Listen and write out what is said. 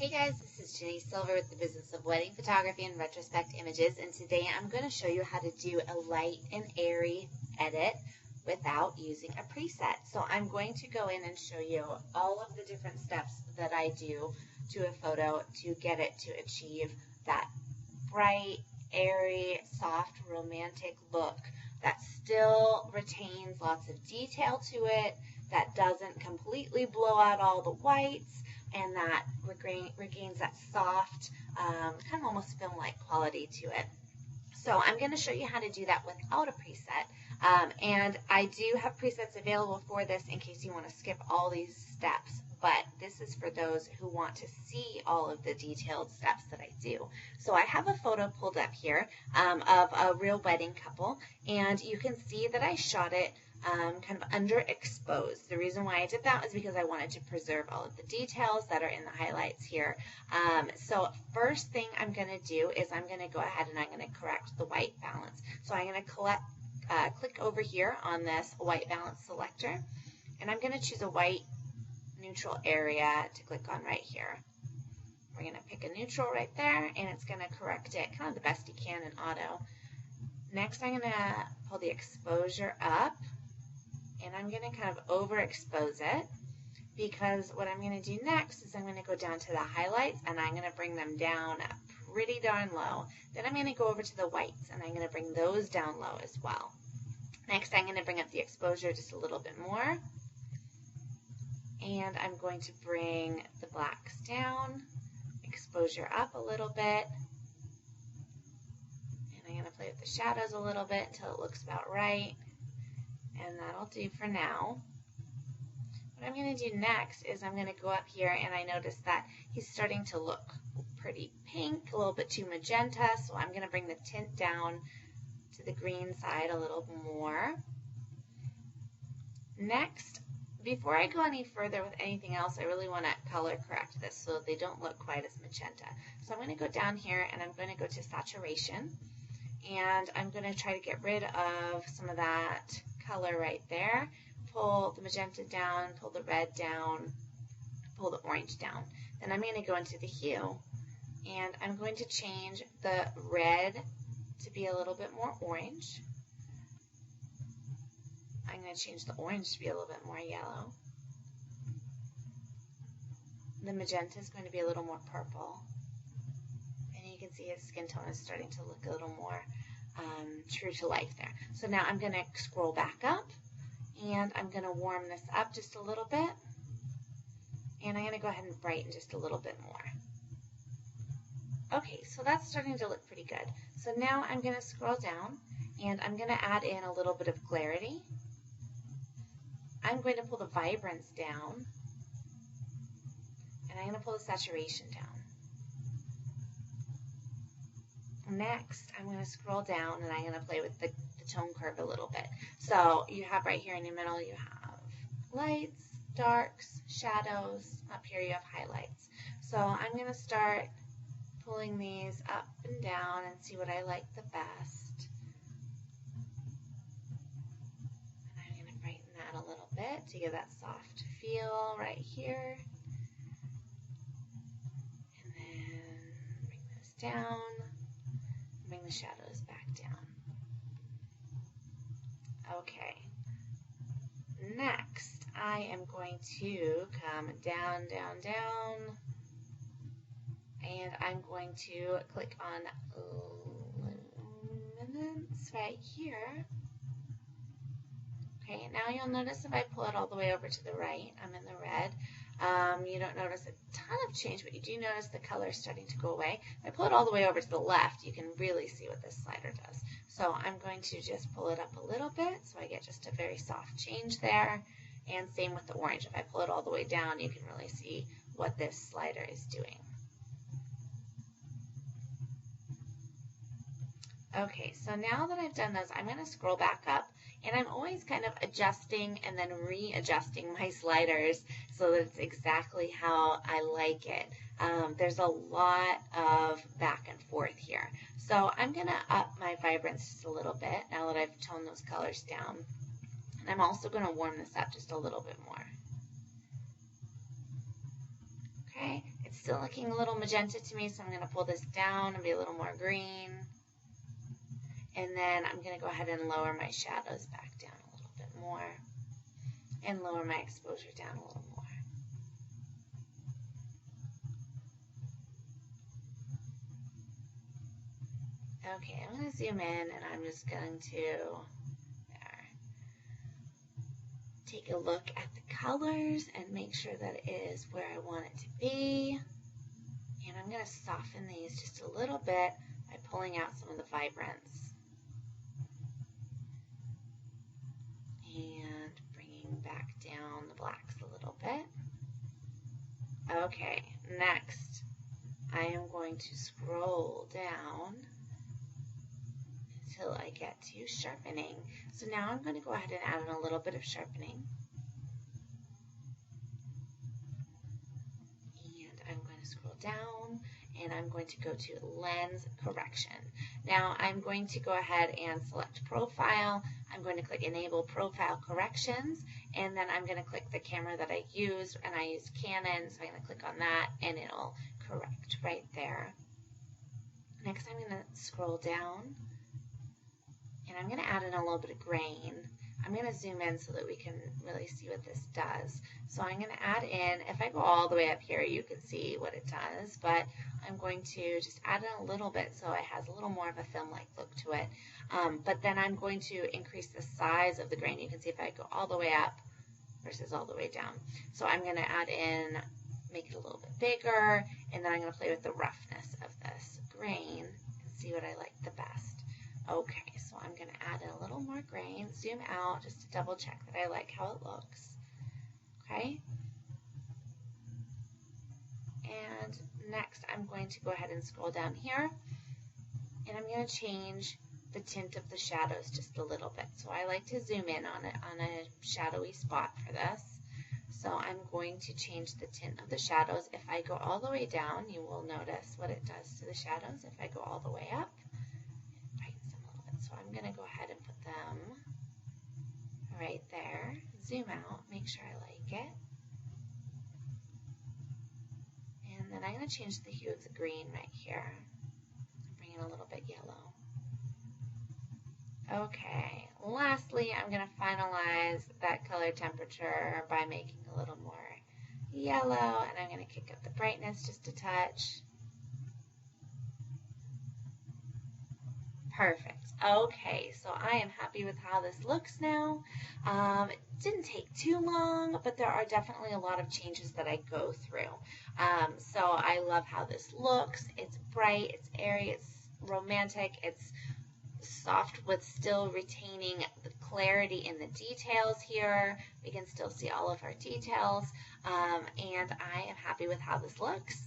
Hey guys, this is Jenny Silver with the Business of Wedding Photography and Retrospect Images, and today I'm going to show you how to do a light and airy edit without using a preset. So I'm going to go in and show you all of the different steps that I do to a photo to get it to achieve that bright, airy, soft, romantic look that still retains lots of detail to it, that doesn't completely blow out all the whites, and that regains that soft, kind of almost film-like quality to it. So I'm going to show you how to do that without a preset. And I do have presets available for this in case you want to skip all these steps. But this is for those who want to see all of the detailed steps that I do. So I have a photo pulled up here of a real wedding couple, and you can see that I shot it kind of underexposed. The reason why I did that is because I wanted to preserve all of the details that are in the highlights here. So first thing I'm going to do is I'm going to go ahead and I'm going to correct the white balance. So I'm going to click over here on this white balance selector, and I'm going to choose a white neutral area to click on right here. We're going to pick a neutral right there, and it's going to correct it kind of the best you can in auto. Next, I'm going to pull the exposure up, and I'm going to kind of overexpose it, because what I'm going to do next is I'm going to go down to the highlights, and I'm going to bring them down pretty darn low. Then I'm going to go over to the whites, and I'm going to bring those down low as well. Next, I'm going to bring up the exposure just a little bit more, and I'm going to bring the blacks down, exposure up a little bit, and I'm going to play with the shadows a little bit until it looks about right. And that'll do for now. What I'm going to do next is I'm going to go up here, and I notice that he's starting to look pretty pink, a little bit too magenta, so I'm going to bring the tint down to the green side a little more. Next, before I go any further with anything else, I really want to color correct this so that they don't look quite as magenta. So I'm going to go down here, and I'm going to go to saturation, and I'm going to try to get rid of some of that color right there. Pull the magenta down, pull the red down, pull the orange down. Then I'm going to go into the hue, and I'm going to change the red to be a little bit more orange. I'm going to change the orange to be a little bit more yellow. The magenta is going to be a little more purple. And you can see his skin tone is starting to look a little more true to life there. So now I'm going to scroll back up, and I'm going to warm this up just a little bit, and I'm going to go ahead and brighten just a little bit more. Okay, so that's starting to look pretty good. So now I'm going to scroll down, and I'm going to add in a little bit of clarity. I'm going to pull the vibrance down, and I'm going to pull the saturation down. Next, I'm going to scroll down, and I'm going to play with the tone curve a little bit. So you have right here in the middle, you have lights, darks, shadows. Up here you have highlights. So I'm going to start pulling these up and down and see what I like the best. And I'm going to brighten that a little bit to give that soft feel right here. And then bring this down. Bring the shadows back down. Okay. Next, I am going to come down, down, down, and I'm going to click on luminance right here. Okay, now you'll notice if I pull it all the way over to the right, I'm in the red. You don't notice a ton of change, but you do notice the color is starting to go away. If I pull it all the way over to the left, you can really see what this slider does. So I'm going to just pull it up a little bit so I get just a very soft change there. And same with the orange. If I pull it all the way down, you can really see what this slider is doing. Okay, so now that I've done those, I'm going to scroll back up, and I'm always kind of adjusting and then readjusting my sliders so that it's exactly how I like it. There's a lot of back and forth here. So I'm going to up my vibrance just a little bit now that I've toned those colors down. And I'm also going to warm this up just a little bit more. Okay, It's still looking a little magenta to me, so I'm going to pull this down and be a little more green. And then I'm going to go ahead and lower my shadows back down a little bit more and lower my exposure down a little more. Okay, I'm going to zoom in and I'm just going to take a look at the colors and make sure that it is where I want it to be. And I'm going to soften these just a little bit by pulling out some of the vibrance. And bringing back down the blacks a little bit. Okay, next I am going to scroll down until I get to sharpening. So now I'm going to go ahead and add in a little bit of sharpening. And I'm going to scroll down and I'm going to go to lens correction. Now I'm going to go ahead and select profile. I'm going to click enable profile corrections, and then I'm going to click the camera that I use, and I use Canon, so I'm going to click on that and it'll correct right there. Next I'm going to scroll down and I'm going to add in a little bit of grain. I'm going to zoom in so that we can really see what this does. So I'm going to add in, if I go all the way up here, you can see what it does, but I'm going to just add in a little bit so it has a little more of a film-like look to it. But then I'm going to increase the size of the grain. You can see if I go all the way up versus all the way down. So I'm going to add in, make it a little bit bigger, and then I'm going to play with the roughness of this grain and see what I like the best. Okay, so I'm going to add in a little more grain, zoom out just to double check that I like how it looks. Okay. And next I'm going to go ahead and scroll down here and I'm going to change the tint of the shadows just a little bit. So I like to zoom in on it on a shadowy spot for this. So I'm going to change the tint of the shadows. If I go all the way down, you will notice what it does to the shadows. If I go all the way up, it brightens them a little bit. So I'm going to go ahead and put them right there. Zoom out, make sure I like it. And then I'm going to change the hue of the green right here. Bring in a little bit yellow. Okay, lastly, I'm going to finalize that color temperature by making a little more yellow, and I'm going to kick up the brightness just a touch. Perfect. Okay, so I am happy with how this looks now. It didn't take too long, but there are definitely a lot of changes that I go through. So I love how this looks. It's bright, it's airy, it's romantic, it's soft with still retaining the clarity in the details here. We can still see all of our details, and I am happy with how this looks.